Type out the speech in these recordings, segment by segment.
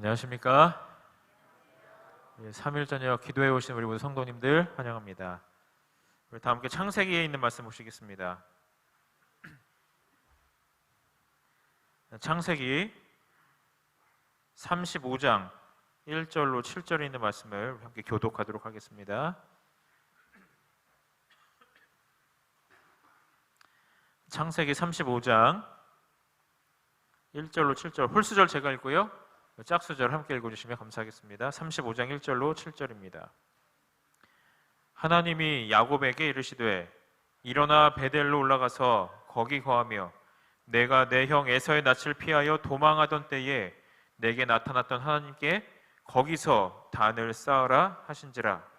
안녕하십니까? 3일 저녁 기도해 오신 우리 모든 성도님들 환영합니다. 우리 다 함께 창세기에 있는 말씀 보시겠습니다. 창세기 35장 1절로 7절에 있는 말씀을 함께 교독하도록 하겠습니다. 창세기 35장 1절로 7절, 홀수절 제가 읽고요, 짝수절 함께 읽어주시면 감사하겠습니다. 35장 1절로 7절입니다. 하나님이 야곱에게 이르시되 일어나 베델로 올라가서 거기 거하며 내가 내 형 에서의 낯을 피하여 도망하던 때에 내게 나타났던 하나님께 거기서 단을 쌓으라 하신지라.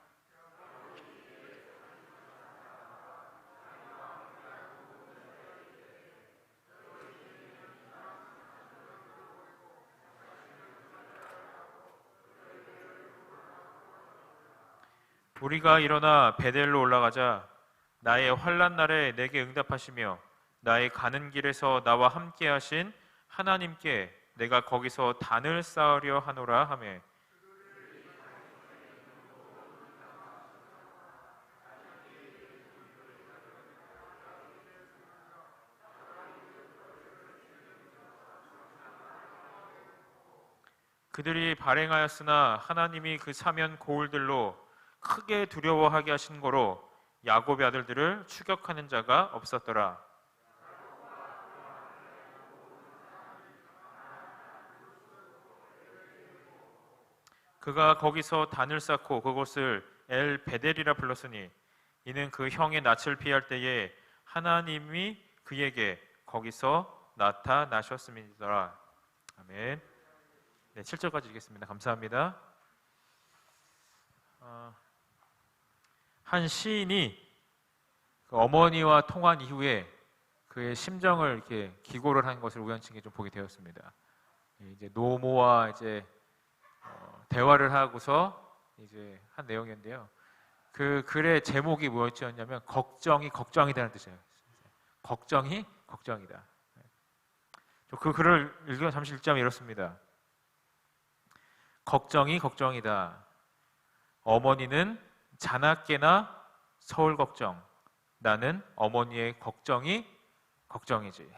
우리가 일어나 베델로 올라가자 나의 환난 날에 내게 응답하시며 나의 가는 길에서 나와 함께 하신 하나님께 내가 거기서 단을 쌓으려 하노라 하매 그들이 발행하였으나 하나님이 그 사면 고울들로 크게 두려워하게 하신 거로 야곱의 아들들을 추격하는 자가 없었더라. 그가 거기서 단을 쌓고 그곳을 엘 베델이라 불렀으니 이는 그 형의 낯을 피할 때에 하나님이 그에게 거기서 나타나셨음이더라. 아멘. 네, 7절까지 읽겠습니다. 감사합니다. 한 시인이 그 어머니와 통한 이후에 그의 심정을 이렇게 기고를 한 것을 우연찮게 좀 보게 되었습니다. 이제 노모와 이제 대화를 하고서 이제 한 내용인데요. 그 글의 제목이 무엇이었냐면 걱정이 걱정이다는 뜻이에요. 걱정이 걱정이다. 그 글을 읽으면 잠시 읽자면 이렇습니다. 걱정이 걱정이다. 어머니는 자나깨나 서울 걱정. 나는 어머니의 걱정이 걱정이지.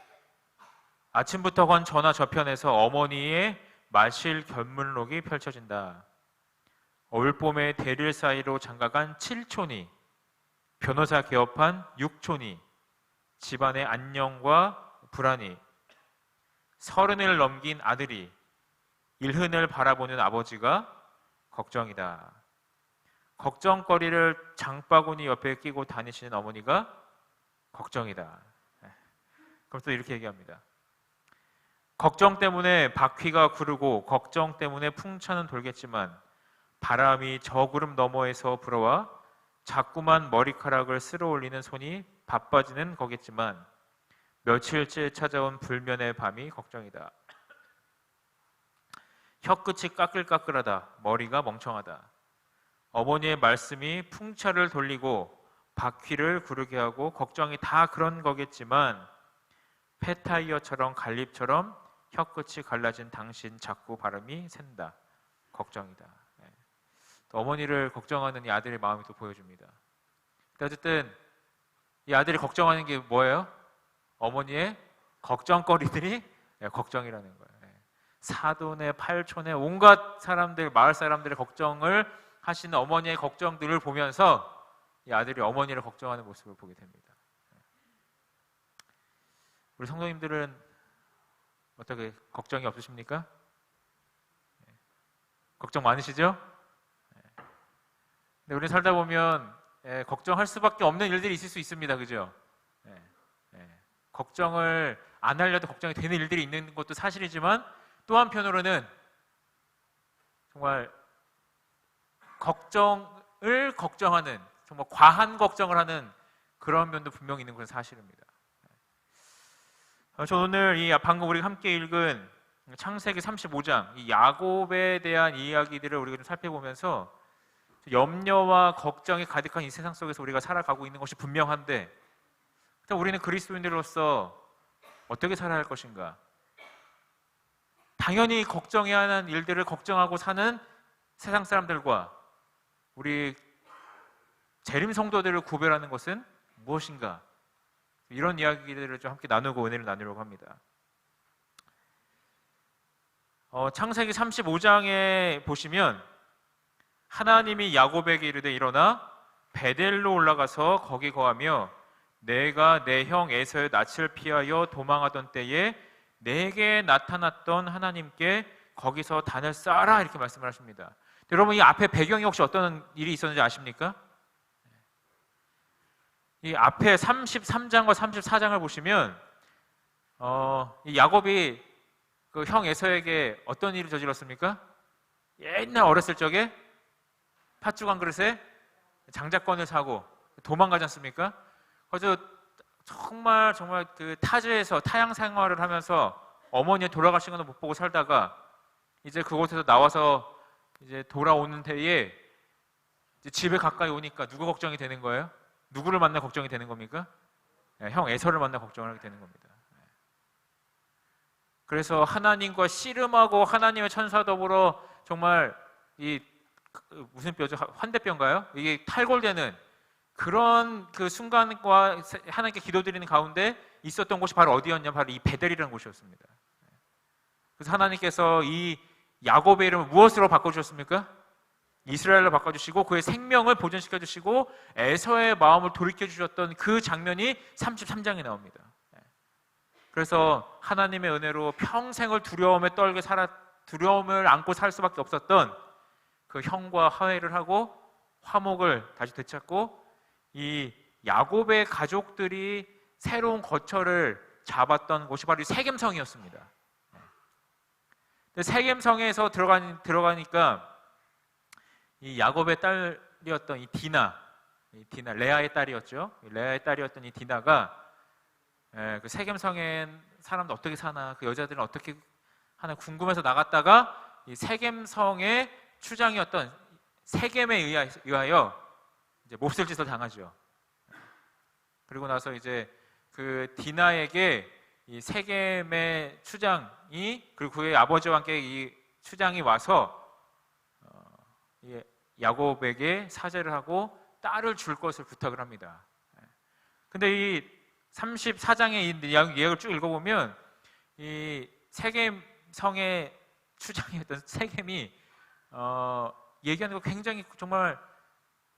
아침부터 건 전화 저편에서 어머니의 마실 견문록이 펼쳐진다. 올봄에 대릴 사이로 장가간 7촌이, 변호사 개업한 6촌이, 집안의 안녕과 불안이, 30을 넘긴 아들이, 일흔을 바라보는 아버지가 걱정이다. 걱정거리를 장바구니 옆에 끼고 다니시는 어머니가 걱정이다. 그럼 또 이렇게 얘기합니다. 걱정 때문에 바퀴가 구르고 걱정 때문에 풍차는 돌겠지만 바람이 저 구름 너머에서 불어와 자꾸만 머리카락을 쓸어 올리는 손이 바빠지는 거겠지만 며칠째 찾아온 불면의 밤이 걱정이다. 혀끝이 까끌까끌하다. 머리가 멍청하다. 어머니의 말씀이 풍차를 돌리고 바퀴를 구르게 하고 걱정이 다 그런 거겠지만 폐타이어처럼 갈립처럼 혀끝이 갈라진 당신 자꾸 바람이 샌다. 걱정이다. 또 어머니를 걱정하는 이 아들의 마음이 또 보여줍니다. 어쨌든 이 아들이 걱정하는 게 뭐예요? 어머니의 걱정거리들이 걱정이라는 거예요. 사돈의 팔촌의 온갖 사람들, 마을 사람들의 걱정을 하시는 어머니의 걱정들을 보면서 이 아들이 어머니를 걱정하는 모습을 보게 됩니다. 우리 성도님들은 어떻게 걱정이 없으십니까? 걱정 많으시죠? 근데 우리 살다 보면 걱정할 수밖에 없는 일들이 있을 수 있습니다. 그죠? 걱정을 안 하려도 걱정이 되는 일들이 있는 것도 사실이지만 또 한편으로는 정말 걱정을 걱정하는, 정말 과한 걱정을 하는 그런 면도 분명히 있는 것은 사실입니다. 저 오늘 이 방금 우리가 함께 읽은 창세기 35장 이 야곱에 대한 이야기들을 우리가 좀 살펴보면서 염려와 걱정이 가득한 이 세상 속에서 우리가 살아가고 있는 것이 분명한데 우리는 그리스도인들로서 어떻게 살아야 할 것인가? 당연히 걱정해야 하는 일들을 걱정하고 사는 세상 사람들과 우리 재림 성도들을 구별하는 것은 무엇인가? 이런 이야기들을 좀 함께 나누고 은혜를 나누려고 합니다. 창세기 35장에 보시면 하나님이 야곱에게 이르되 일어나 베델로 올라가서 거기 거하며 내가 내 형 에서의 낯을 피하여 도망하던 때에 내게 나타났던 하나님께 거기서 단을 쌓아라 이렇게 말씀을 하십니다. 여러분 이 앞에 배경이 혹시 어떤 일이 있었는지 아십니까? 이 앞에 33장과 34장을 보시면 이 야곱이 그 형 에서에게 어떤 일을 저질렀습니까? 옛날 어렸을 적에 팥죽 한 그릇에 장자권을 사고 도망가지 않습니까? 그래서 정말 그 타지에서 타향 생활을 하면서 어머니의 돌아가신 것도 못 보고 살다가 이제 그곳에서 나와서 이제 돌아오는 때에 이제 집에 가까이 오니까 누구 걱정이 되는 거예요? 누구를 만나 걱정이 되는 겁니까? 형 에서를 만나 걱정을 하게 되는 겁니다. 그래서 하나님과 씨름하고 하나님의 천사 더불어 정말 이 무슨 뼈죠? 환대뼈인가요? 이게 탈골되는 그런 그 순간과 하나님께 기도드리는 가운데 있었던 곳이 바로 어디였냐? 바로 이 베델이라는 곳이었습니다. 그래서 하나님께서 이 야곱의 이름을 무엇으로 바꿔주셨습니까? 이스라엘로 바꿔주시고 그의 생명을 보존시켜주시고 에서의 마음을 돌이켜주셨던 그 장면이 33장에 나옵니다. 그래서 하나님의 은혜로 평생을 두려움을 안고 살 수밖에 없었던 그 형과 화해를 하고 화목을 다시 되찾고 이 야곱의 가족들이 새로운 거처를 잡았던 곳이 바로 이 세겜성이었습니다. 세겜성에서 들어가니까 이 야곱의 딸이었던 이 디나, 레아의 딸이었죠. 레아의 딸이었던 이 디나가 그 세겜성엔 사람들 어떻게 사나, 그 여자들은 어떻게 하나 궁금해서 나갔다가 이 세겜성의 추장이었던 세겜에 의하여 이제 몹쓸 짓을 당하죠. 그리고 나서 이제 그 디나에게 이 세겜의 추장이 그리고 그의 아버지와 함께 이 추장이 와서 야곱에게 사죄를 하고 딸을 줄 것을 부탁을 합니다. 근데 이 34장의 이 이야기를 쭉 읽어보면 이 세겜 성의 추장이었던 세겜이 얘기하는 거 굉장히 정말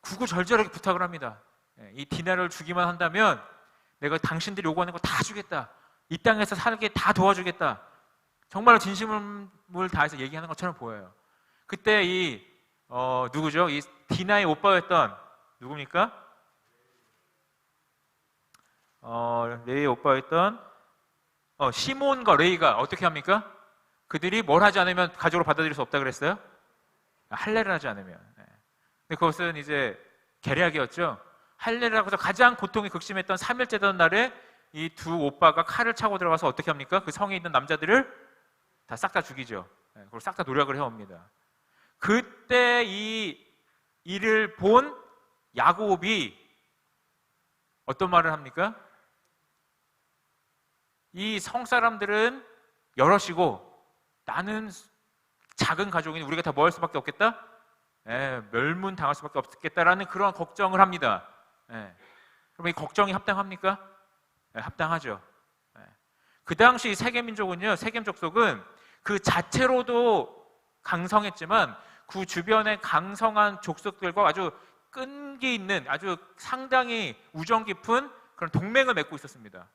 구구절절하게 부탁을 합니다. 이 디나를 주기만 한다면 내가 당신들이 요구하는 거 다 주겠다. 이 땅에서 살게 다 도와주겠다. 정말 진심을 다해서 얘기하는 것처럼 보여요. 그때 이 누구죠? 이 디나의 오빠였던 누굽니까? 레이의 오빠였던 시몬과 레이가 어떻게 합니까? 그들이 뭘 하지 않으면 가족으로 받아들일 수 없다 그랬어요? 할례를 하지 않으면. 근데 그것은 이제 계략이었죠. 할례를 하고서 가장 고통이 극심했던 3일째 되던 날에 이 두 오빠가 칼을 차고 들어가서 어떻게 합니까? 그 성에 있는 남자들을 다 싹 다 죽이죠. 그리고 싹 다 노력을 해옵니다. 그때 이 일을 본 야곱이 어떤 말을 합니까? 이 성 사람들은 여럿이고 나는 작은 가족이니 우리가 다 뭐 할 수밖에 없겠다? 멸문당할 수밖에 없겠다라는 그런 걱정을 합니다. 그럼 이 걱정이 합당합니까? 합당하죠. 그 당시 세겜민족은요, 세겜 족속은 그 자체로도 강성했지만 그 주변의 강성한 족속들과 아주 끈기 있는 아주 상당히 우정 깊은 그런 동맹을 맺고 있었습니다.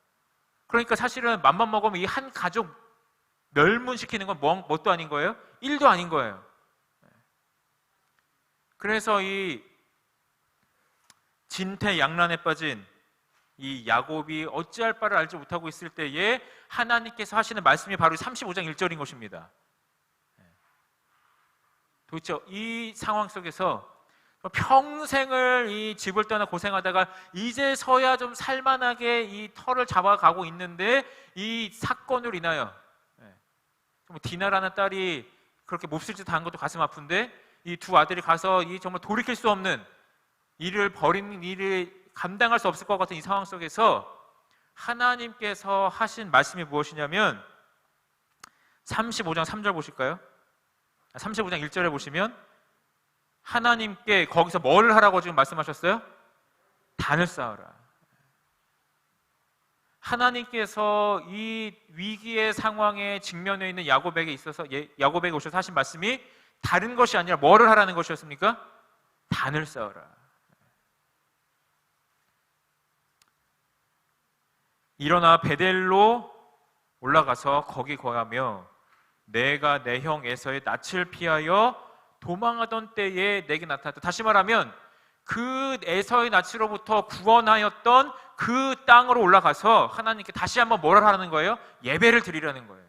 그러니까 사실은 맘만 먹으면 이 한 가족 멸문시키는 건 뭣도 아닌 거예요? 일도 아닌 거예요. 그래서 이 진퇴양난에 빠진 이 야곱이 어찌할 바를 알지 못하고 있을 때에 하나님께서 하시는 말씀이 바로 35장 1절인 것입니다. 도대체 이 상황 속에서 평생을 이 집을 떠나 고생하다가 이제서야 좀 살만하게 이 터를 잡아가고 있는데 이 사건으로 인하여 디나라는 딸이 그렇게 몹쓸 짓 한 것도 가슴 아픈데 이 두 아들이 가서 이 정말 돌이킬 수 없는 일을 벌이는 일을 감당할 수 없을 것 같은 이 상황 속에서 하나님께서 하신 말씀이 무엇이냐면 35장 3절 보실까요? 35장 1절에 보시면 하나님께 거기서 뭘 하라고 지금 말씀하셨어요? 단을 쌓으라. 하나님께서 이 위기의 상황에 직면해 있는 야곱에게 있어서 야곱에게 오셔서 하신 말씀이 다른 것이 아니라 뭐를 하라는 것이었습니까? 단을 쌓으라. 일어나 베델로 올라가서 거기 거하며 내가 내 형 에서의 낯을 피하여 도망하던 때에 내게 나타났다. 다시 말하면 그 에서의 낯으로부터 구원하였던 그 땅으로 올라가서 하나님께 다시 한번 뭐를 하라는 거예요? 예배를 드리라는 거예요.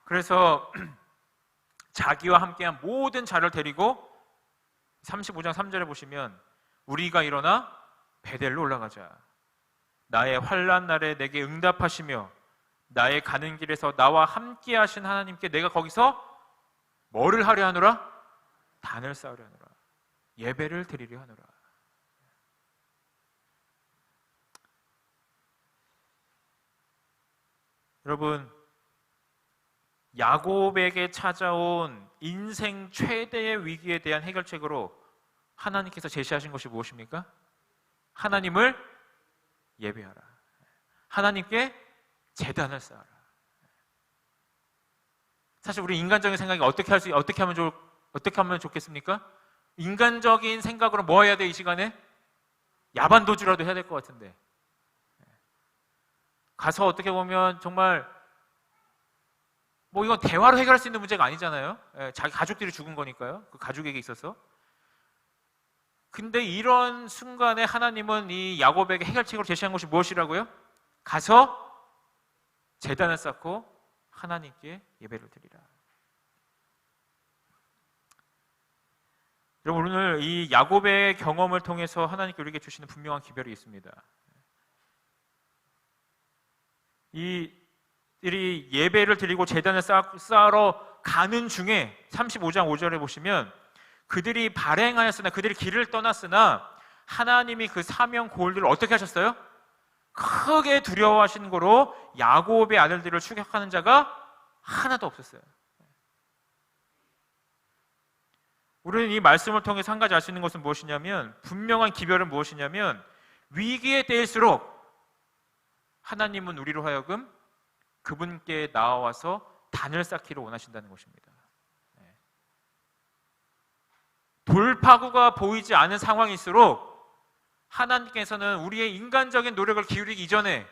그래서 자기와 함께한 모든 자를 데리고 35장 3절에 보시면 우리가 일어나 베델로 올라가자. 나의 환난 날에 내게 응답하시며 나의 가는 길에서 나와 함께 하신 하나님께 내가 거기서 뭐를 하려 하노라? 단을 쌓으려 하노라. 예배를 드리려 하노라. 여러분, 야곱에게 찾아온 인생 최대의 위기에 대한 해결책으로 하나님께서 제시하신 것이 무엇입니까? 하나님을 예배하라. 하나님께 제단을 쌓아라. 사실 우리 인간적인 생각이 어떻게 하면 좋겠습니까? 인간적인 생각으로 뭐 해야 돼? 이 시간에 야반도주라도 해야 될 것 같은데, 가서 어떻게 보면 정말 뭐 이건 대화로 해결할 수 있는 문제가 아니잖아요. 자기 가족들이 죽은 거니까요. 그 가족에게 있어서. 근데 이런 순간에 하나님은 이 야곱에게 해결책으로 제시한 것이 무엇이라고요? 가서 제단을 쌓고 하나님께 예배를 드리라. 여러분, 오늘 이 야곱의 경험을 통해서 하나님께 우리에게 주시는 분명한 기별이 있습니다. 이들이 예배를 드리고 제단을 쌓으러 가는 중에 35장 5절에 보시면 그들이 발행하였으나, 그들이 길을 떠났으나 하나님이 그 사명 고을들을 어떻게 하셨어요? 크게 두려워하신 거로 야곱의 아들들을 추격하는 자가 하나도 없었어요. 우리는 이 말씀을 통해서 한 가지 알 수 있는 것은 무엇이냐면, 분명한 기별은 무엇이냐면, 위기에 때일수록 하나님은 우리로 하여금 그분께 나와서 단을 쌓기를 원하신다는 것입니다. 돌파구가 보이지 않은 상황일수록 하나님께서는 우리의 인간적인 노력을 기울이기 이전에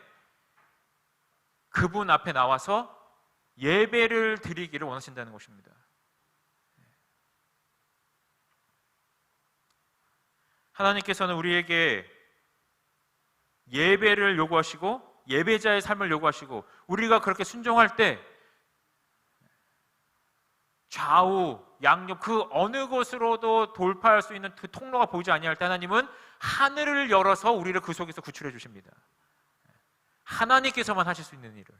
그분 앞에 나와서 예배를 드리기를 원하신다는 것입니다. 하나님께서는 우리에게 예배를 요구하시고 예배자의 삶을 요구하시고, 우리가 그렇게 순종할 때 좌우 양옆 그 어느 곳으로도 돌파할 수 있는 그 통로가 보이지 아니할 때 하나님은 하늘을 열어서 우리를 그 속에서 구출해 주십니다. 하나님께서만 하실 수 있는 일을.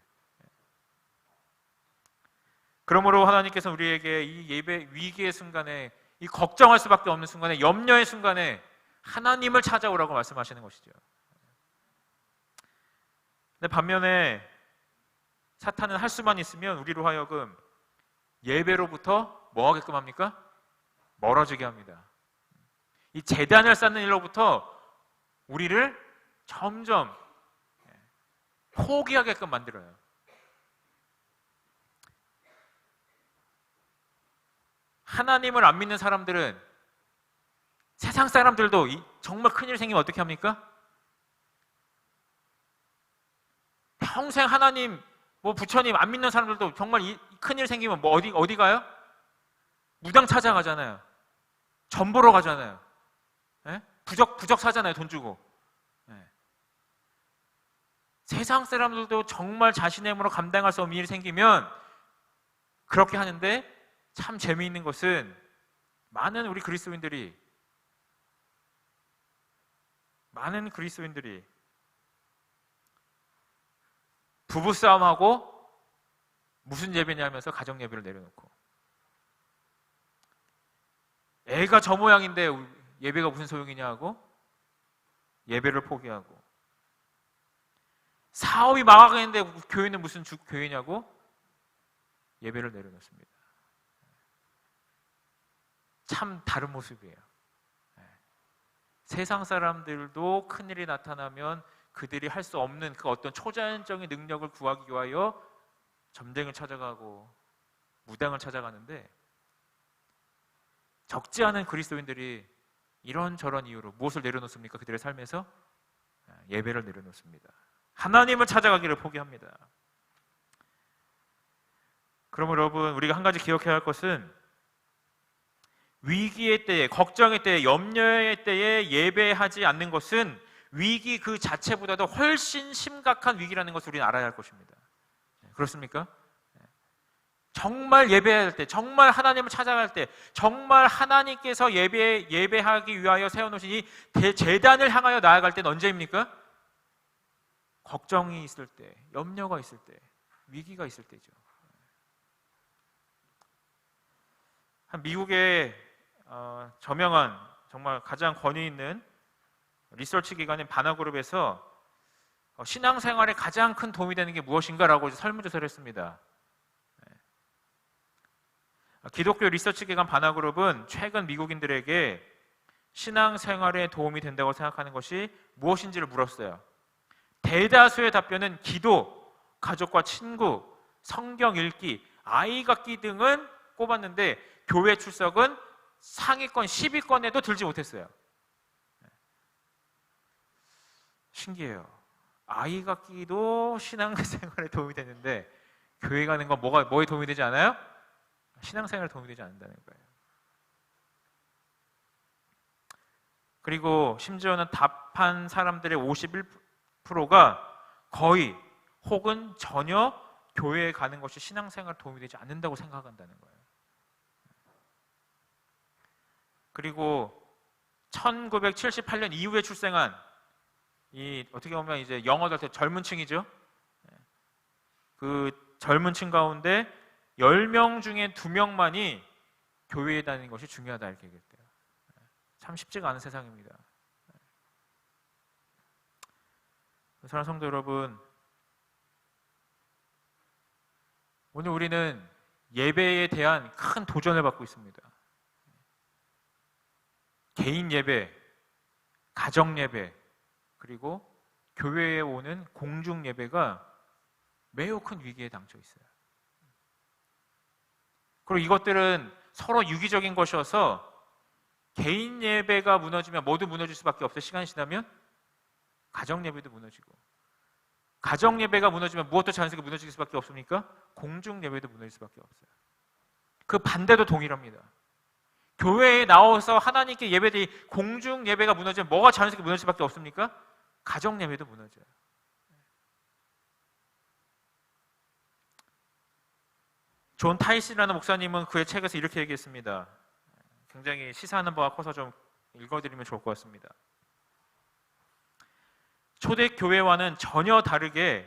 그러므로 하나님께서 우리에게 이 예배 위기의 순간에, 이 걱정할 수밖에 없는 순간에, 염려의 순간에 하나님을 찾아오라고 말씀하시는 것이죠. 근데 반면에 사탄은 할 수만 있으면 우리로 하여금 예배로부터 뭐 하게끔 합니까? 멀어지게 합니다. 이 제단을 쌓는 일로부터 우리를 점점 포기하게끔 만들어요. 하나님을 안 믿는 사람들은, 세상 사람들도 정말 큰일 생기면 어떻게 합니까? 평생 하나님, 부처님 안 믿는 사람들도 정말 큰일 생기면 어디 가요? 무당 찾아가잖아요. 전 보러 가잖아요. 부적 사잖아요. 돈 주고. 세상 사람들도 정말 자신의 힘으로 감당할 수 없는 일이 생기면 그렇게 하는데, 참 재미있는 것은 많은 그리스도인들이 부부싸움하고 무슨 예배냐 하면서 가정 예배를 내려놓고, 애가 저 모양인데 예배가 무슨 소용이냐 하고 예배를 포기하고, 사업이 망하겠는데 교회는 무슨 교회냐고 예배를 내려놓습니다. 참 다른 모습이에요. 세상 사람들도 큰일이 나타나면 그들이 할 수 없는 그 어떤 초자연적인 능력을 구하기 위하여 점쟁을 찾아가고 무당을 찾아가는데, 적지 않은 그리스도인들이 이런저런 이유로 무엇을 내려놓습니까? 그들의 삶에서 예배를 내려놓습니다. 하나님을 찾아가기를 포기합니다. 그럼 여러분, 우리가 한 가지 기억해야 할 것은 위기의 때에, 걱정의 때에, 염려의 때에 예배하지 않는 것은 위기 그 자체보다도 훨씬 심각한 위기라는 것을 우리는 알아야 할 것입니다. 그렇습니까? 정말 예배할 때, 정말 하나님을 찾아갈 때, 정말 하나님께서 예배하기 위하여 세워놓으신 이 제단을 향하여 나아갈 때는 언제입니까? 걱정이 있을 때, 염려가 있을 때, 위기가 있을 때죠. 미국의 저명한, 정말 가장 권위 있는 리서치 기관인 바나그룹에서 신앙생활에 가장 큰 도움이 되는 게 무엇인가라고 설문조사를 했습니다. 기독교 리서치 기관 바나그룹은 최근 미국인들에게 신앙생활에 도움이 된다고 생각하는 것이 무엇인지를 물었어요. 대다수의 답변은 기도, 가족과 친구, 성경 읽기, 아이 갖기 등은 꼽았는데 교회 출석은 상위권 10위권에도 들지 못했어요. 신기해요. 아이 갖기도 신앙생활에 도움이 되는데 교회 가는 건 뭐에 도움이 되지 않아요? 신앙생활에 도움이 되지 않는다는 거예요. 그리고 심지어는 답한 사람들의 51%가 거의 혹은 전혀 교회에 가는 것이 신앙생활에 도움이 되지 않는다고 생각한다는 거예요. 그리고 1978년 이후에 출생한 이 어떻게 보면 이제 영어들 젊은 층이죠. 그 젊은 층 가운데 10명 중에 2명만이 교회에 다니는 것이 중요하다 이렇게 얘기했대요. 참 쉽지가 않은 세상입니다. 사랑하는 성도 여러분, 오늘 우리는 예배에 대한 큰 도전을 받고 있습니다. 개인 예배, 가정 예배, 그리고 교회에 오는 공중 예배가 매우 큰 위기에 당쳐 있어요. 그리고 이것들은 서로 유기적인 것이어서 개인 예배가 무너지면 모두 무너질 수밖에 없어요. 시간이 지나면 가정 예배도 무너지고, 가정 예배가 무너지면 무엇도 자연스럽게 무너질 수밖에 없습니까? 공중 예배도 무너질 수밖에 없어요. 그 반대도 동일합니다. 교회에 나와서 하나님께 예배드리 공중 예배가 무너지면 뭐가 자연스럽게 무너질 수밖에 없습니까? 가정 예배도 무너져요. 존 타이슨이라는 목사님은 그의 책에서 이렇게 얘기했습니다. 굉장히 시사하는 바가 커서 좀 읽어드리면 좋을 것 같습니다. 초대교회와는 전혀 다르게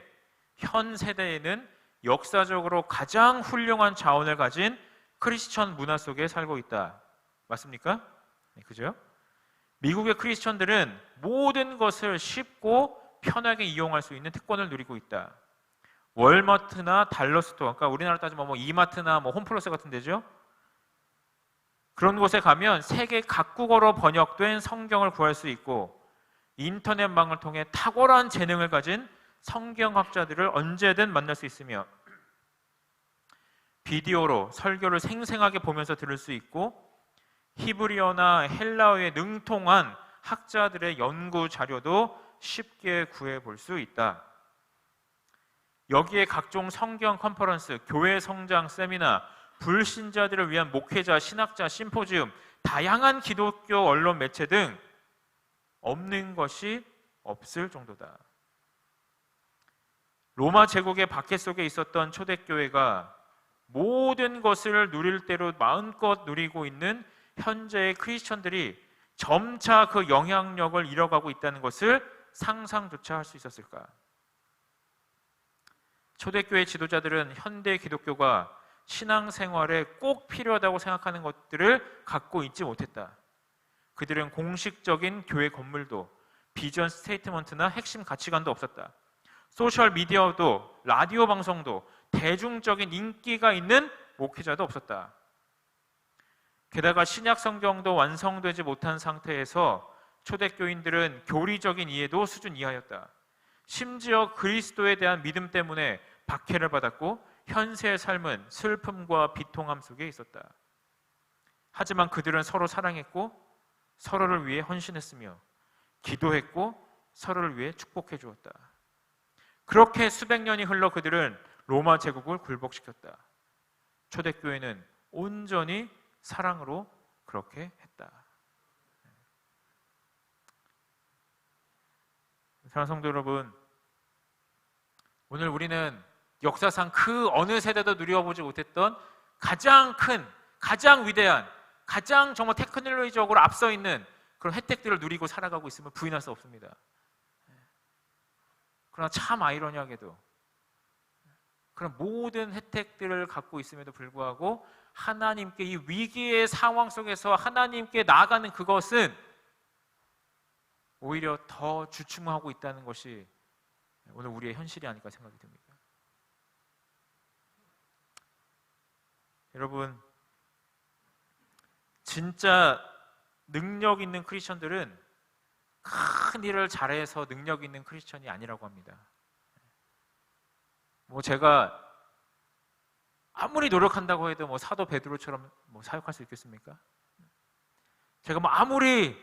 현 세대에는 역사적으로 가장 훌륭한 자원을 가진 크리스천 문화 속에 살고 있다. 맞습니까? 네, 그죠? 미국의 크리스천들은 모든 것을 쉽고 편하게 이용할 수 있는 특권을 누리고 있다. 월마트나 달러스토어, 그러니까 우리나라 따지면 뭐 이마트나 뭐 홈플러스 같은 데죠. 그런 곳에 가면 세계 각국어로 번역된 성경을 구할 수 있고, 인터넷망을 통해 탁월한 재능을 가진 성경학자들을 언제든 만날 수 있으며, 비디오로 설교를 생생하게 보면서 들을 수 있고, 히브리어나 헬라어에 능통한 학자들의 연구 자료도 쉽게 구해볼 수 있다. 여기에 각종 성경 컨퍼런스, 교회 성장 세미나, 불신자들을 위한 목회자, 신학자, 심포지움, 다양한 기독교 언론 매체 등 없는 것이 없을 정도다. 로마 제국의 박해 속에 있었던 초대교회가 모든 것을 누릴 대로 마음껏 누리고 있는 현재의 크리스천들이 점차 그 영향력을 잃어가고 있다는 것을 상상조차 할 수 있었을까? 초대교회 지도자들은 현대 기독교가 신앙생활에 꼭 필요하다고 생각하는 것들을 갖고 있지 못했다. 그들은 공식적인 교회 건물도, 비전 스테이트먼트나 핵심 가치관도 없었다. 소셜 미디어도 라디오 방송도 대중적인 인기가 있는 목회자도 없었다. 게다가 신약 성경도 완성되지 못한 상태에서 초대교인들은 교리적인 이해도 수준 이하였다. 심지어 그리스도에 대한 믿음 때문에 박해를 받았고 현세의 삶은 슬픔과 비통함 속에 있었다. 하지만 그들은 서로 사랑했고 서로를 위해 헌신했으며 기도했고 서로를 위해 축복해 주었다. 그렇게 수백 년이 흘러 그들은 로마 제국을 굴복시켰다. 초대교회는 온전히 사랑으로 그렇게 했다. 사랑하는 성도 여러분, 오늘 우리는 역사상 그 어느 세대도 누려보지 못했던 가장 큰, 가장 위대한, 가장 정말 테크놀로지적으로 앞서 있는 그런 혜택들을 누리고 살아가고 있음을 부인할 수 없습니다. 그러나 참 아이러니하게도 그런 모든 혜택들을 갖고 있음에도 불구하고 하나님께 이 위기의 상황 속에서 하나님께 나아가는 그것은 오히려 더 주춤하고 있다는 것이 오늘 우리의 현실이 아닐까 생각이 듭니다. 여러분, 진짜 능력 있는 크리스천들은 큰 일을 잘해서 능력 있는 크리스천이 아니라고 합니다. 제가 아무리 노력한다고 해도 사도 베드로처럼 사역할 수 있겠습니까? 제가 아무리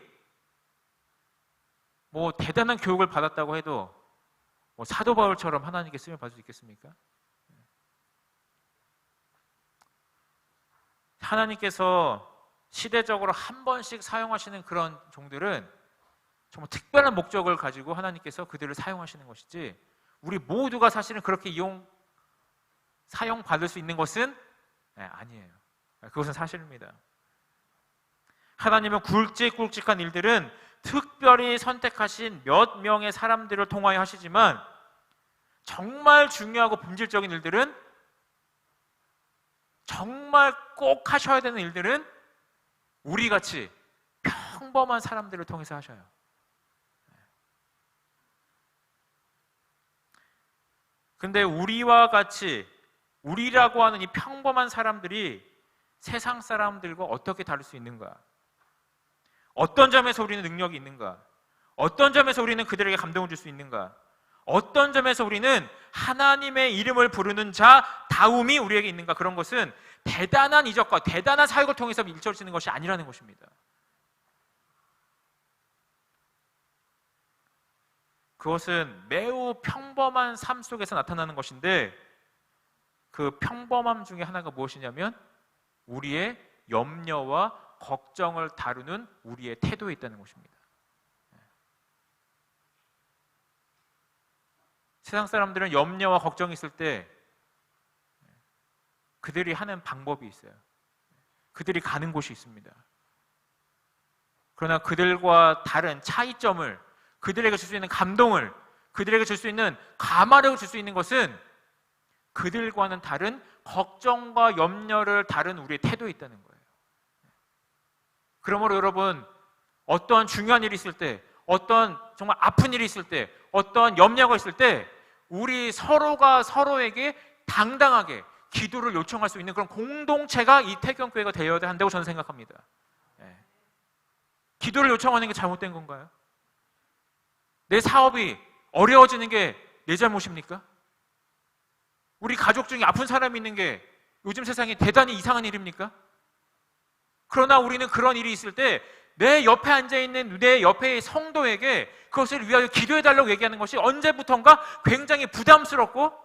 대단한 교육을 받았다고 해도 사도 바울처럼 하나님께 쓰임을 받을 수 있겠습니까? 하나님께서 시대적으로 한 번씩 사용하시는 그런 종들은 정말 특별한 목적을 가지고 하나님께서 그들을 사용하시는 것이지, 우리 모두가 사실은 그렇게 사용받을 수 있는 것은 아니에요. 그것은 사실입니다. 하나님은 굵직굵직한 일들은 특별히 선택하신 몇 명의 사람들을 통하여 하시지만, 정말 중요하고 본질적인 일들은, 정말 꼭 하셔야 되는 일들은 우리같이 평범한 사람들을 통해서 하셔요. 근데 우리와 같이, 우리라고 하는 이 평범한 사람들이 세상 사람들과 어떻게 다를 수 있는가? 어떤 점에서 우리는 능력이 있는가? 어떤 점에서 우리는 그들에게 감동을 줄 수 있는가? 어떤 점에서 우리는 하나님의 이름을 부르는 자다움이 우리에게 있는가? 그런 것은 대단한 이적과 대단한 사역을 통해서 일처리지는 것이 아니라는 것입니다. 그것은 매우 평범한 삶 속에서 나타나는 것인데, 그 평범함 중에 하나가 무엇이냐면 우리의 염려와 걱정을 다루는 우리의 태도에 있다는 것입니다. 세상 사람들은 염려와 걱정이 있을 때 그들이 하는 방법이 있어요. 그들이 가는 곳이 있습니다. 그러나 그들과 다른 차이점을, 그들에게 줄 수 있는 감동을, 그들에게 줄 수 있는 감화력을 줄 수 있는 것은 그들과는 다른 걱정과 염려를 다룬 우리의 태도에 있다는 거예요. 그러므로 여러분, 어떠한 중요한 일이 있을 때, 어떤 정말 아픈 일이 있을 때, 어떠한 염려가 있을 때 우리 서로가 서로에게 당당하게 기도를 요청할 수 있는 그런 공동체가 이 태경교회가 되어야 한다고 저는 생각합니다. 기도를 요청하는 게 잘못된 건가요? 내 사업이 어려워지는 게 내 잘못입니까? 우리 가족 중에 아픈 사람이 있는 게 요즘 세상에 대단히 이상한 일입니까? 그러나 우리는 그런 일이 있을 때 내 옆에 앉아있는 내 옆의 성도에게 그것을 위하여 기도해달라고 얘기하는 것이 언제부턴가 굉장히 부담스럽고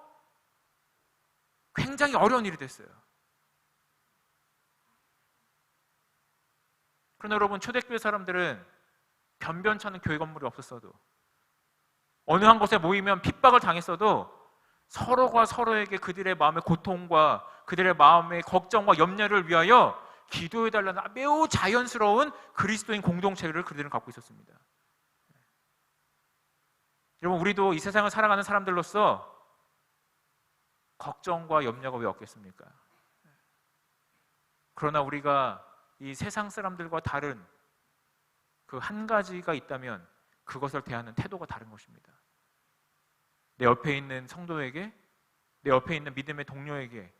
굉장히 어려운 일이 됐어요. 그러나 여러분, 초대교회 사람들은 변변찮은 교회 건물이 없었어도, 어느 한 곳에 모이면 핍박을 당했어도 서로가 서로에게 그들의 마음의 고통과 그들의 마음의 걱정과 염려를 위하여 기도해달라는 매우 자연스러운 그리스도인 공동체를 그들은 갖고 있었습니다. 여러분, 우리도 이 세상을 살아가는 사람들로서 걱정과 염려가 왜 없겠습니까? 그러나 우리가 이 세상 사람들과 다른 그 한 가지가 있다면 그것을 대하는 태도가 다른 것입니다. 내 옆에 있는 성도에게, 내 옆에 있는 믿음의 동료에게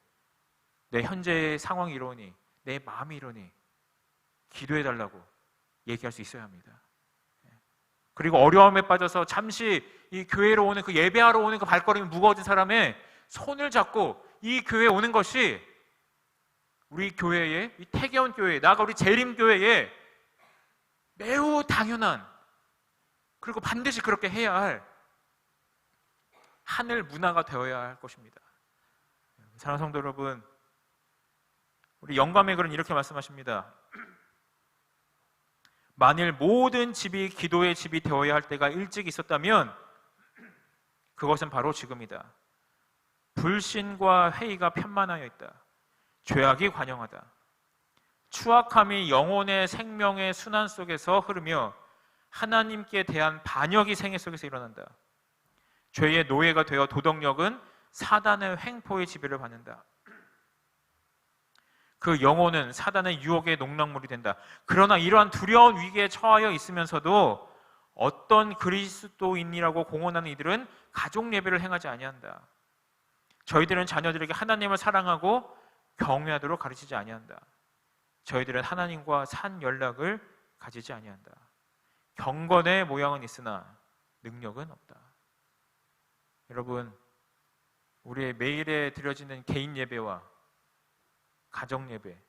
내 현재의 상황이 이러니, 내 마음이 이러니 기도해달라고 얘기할 수 있어야 합니다. 그리고 어려움에 빠져서 잠시 이 교회로 오는, 그 예배하러 오는 그 발걸음이 무거워진 사람의 손을 잡고 이 교회에 오는 것이 우리 교회의, 이 태계원 교회, 나아가 우리 재림교회의 매우 당연한, 그리고 반드시 그렇게 해야 할 하늘 문화가 되어야 할 것입니다. 사랑하는 성도 여러분, 우리 영감의 글은 이렇게 말씀하십니다. 만일 모든 집이 기도의 집이 되어야 할 때가 일찍 있었다면 그것은 바로 지금이다. 불신과 회의가 편만하여 있다. 죄악이 관영하다. 추악함이 영혼의 생명의 순환 속에서 흐르며 하나님께 대한 반역이 생애 속에서 일어난다. 죄의 노예가 되어 도덕력은 사단의 횡포의 지배를 받는다. 그 영혼은 사단의 유혹의 농락물이 된다. 그러나 이러한 두려운 위기에 처하여 있으면서도 어떤 그리스도인이라고 공언하는 이들은 가족 예배를 행하지 아니한다. 저희들은 자녀들에게 하나님을 사랑하고 경외하도록 가르치지 아니한다. 저희들은 하나님과 산 연락을 가지지 아니한다. 경건의 모양은 있으나 능력은 없다. 여러분, 우리의 매일에 드려지는 개인 예배와 가정 예배,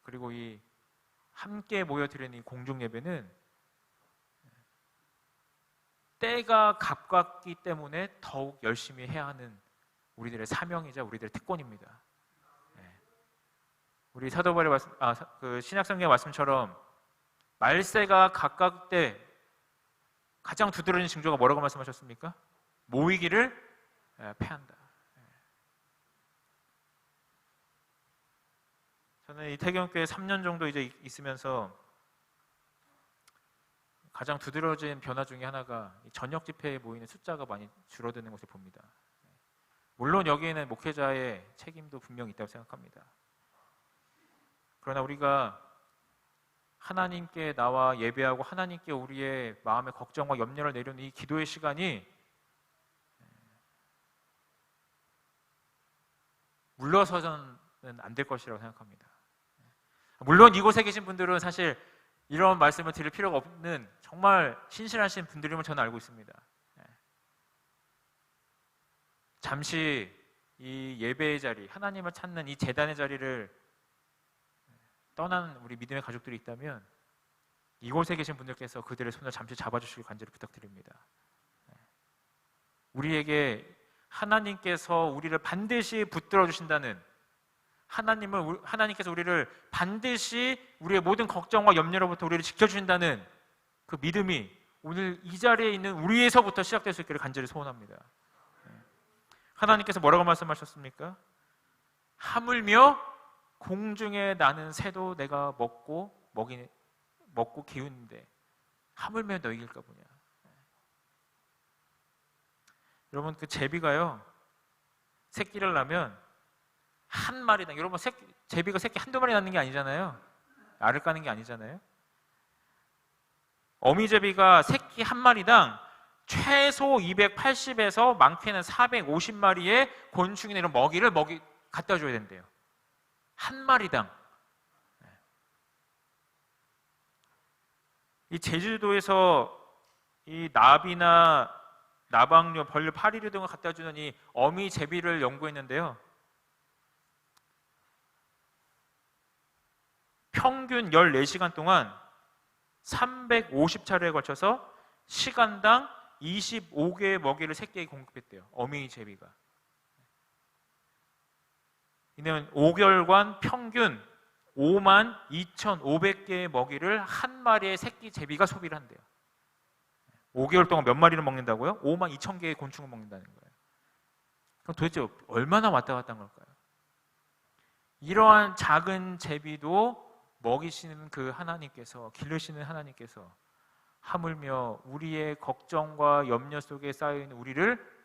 그리고 이 함께 모여 드리는 이 공중 예배는 때가 가깝기 때문에 더욱 열심히 해야 하는 우리들의 사명이자 우리들의 특권입니다. 우리 사도 바울의 말씀, 그 신약성경의 말씀처럼 말세가 가까울 때 가장 두드러진 징조가 뭐라고 말씀하셨습니까? 모이기를 패한다. 저는 이 태경교회 3년 정도 이제 있으면서 가장 두드러진 변화 중에 하나가 저녁 집회에 모이는 숫자가 많이 줄어드는 것을 봅니다. 물론 여기에는 목회자의 책임도 분명히 있다고 생각합니다. 그러나 우리가 하나님께 나와 예배하고 하나님께 우리의 마음의 걱정과 염려를 내려놓는 이 기도의 시간이 물러서서는 안 될 것이라고 생각합니다. 물론 이곳에 계신 분들은 사실 이런 말씀을 드릴 필요가 없는 정말 신실하신 분들임을 저는 알고 있습니다. 잠시 이 예배의 자리, 하나님을 찾는 이 제단의 자리를 떠난 우리 믿음의 가족들이 있다면 이곳에 계신 분들께서 그들의 손을 잠시 잡아주시길 간절히 부탁드립니다. 우리에게 하나님께서 우리를 반드시 붙들어 주신다는, 하나님께서 우리를 반드시 우리의 모든 걱정과 염려로부터 우리를 지켜주신다는 그 믿음이 오늘 이 자리에 있는 우리에서부터 시작될 수 있기를 간절히 소원합니다. 하나님께서 뭐라고 말씀하셨습니까? 하물며 공중에 나는 새도 내가 먹고 기우는데 하물며 너희일까 보냐. 여러분, 그 제비가요, 새끼를 낳으면 한 마리당, 여러분 제비가 새끼 한두 마리 낳는 게 아니잖아요. 알을 까는 게 아니잖아요. 어미제비가 새끼 한 마리당 최소 280에서 많게는 450마리의 곤충이나 이런 먹이를 갖다 줘야 된대요. 한 마리당. 이 제주도에서 이 나비나 나방류, 벌류, 파리류 등을 갖다 주는 이 어미 제비를 연구했는데요. 평균 14시간 동안 350차례에 걸쳐서 시간당 25개의 먹이를 새끼에게 공급했대요. 어미 제비가. 이는 5개월간 평균 52,500개의 먹이를 한 마리의 새끼 제비가 소비를 한대요. 5개월 동안 몇 마리를 먹는다고요? 52,000개의 곤충을 먹는다는 거예요. 그럼 도대체 얼마나 왔다 갔다 한 걸까요? 이러한 작은 제비도 먹이시는 그 하나님께서, 기르시는 하나님께서 하물며 우리의 걱정과 염려 속에 쌓여있는 우리를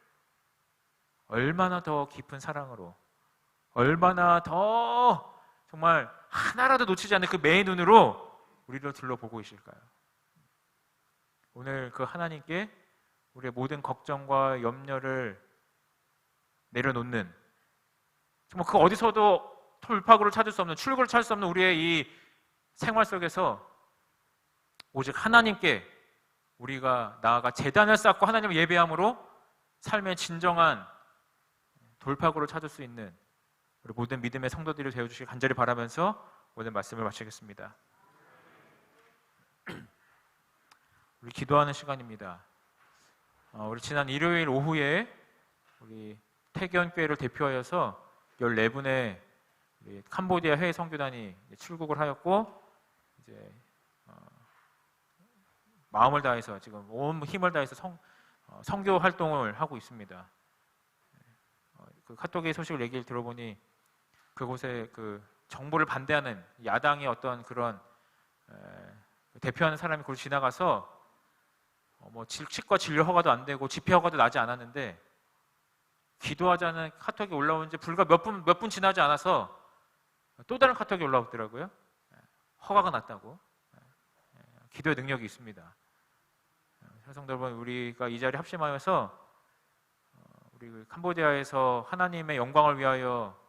얼마나 더 깊은 사랑으로, 얼마나 더 정말 하나라도 놓치지 않는 그 매의 눈으로 우리를 둘러보고 계실까요? 오늘 그 하나님께 우리의 모든 걱정과 염려를 내려놓는, 정말 그 어디서도 돌파구를 찾을 수 없는, 출구를 찾을 수 없는 우리의 이 생활 속에서 오직 하나님께 우리가 나아가 제단을 쌓고 하나님을 예배함으로 삶의 진정한 돌파구를 찾을 수 있는 우리 모든 믿음의 성도들이 되어주시길 간절히 바라면서 오늘 말씀을 마치겠습니다. 우리 기도하는 시간입니다. 우리 지난 일요일 오후에 우리 태견교회를 대표하여서 14분의 캄보디아 해외 선교단이 출국을 하였고, 이제 마음을 다해서 지금 온 힘을 다해서 선교 활동을 하고 있습니다. 그 카톡의 소식을 얘기를 들어보니 그곳에 그 정부를 반대하는 야당의 어떤 그런 대표하는 사람이 그걸 지나가서 뭐 치과 진료 허가도 안 되고 집회 허가도 나지 않았는데, 기도하자는 카톡이 올라온 지 불과 몇 분 지나지 않아서 또 다른 카톡이 올라오더라고요. 허가가 났다고. 기도의 능력이 있습니다. 성도 여러분, 우리가 이 자리에 합심하여서 우리 캄보디아에서 하나님의 영광을 위하여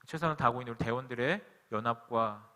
최선을 다하고 있는 우리 대원들의 연합과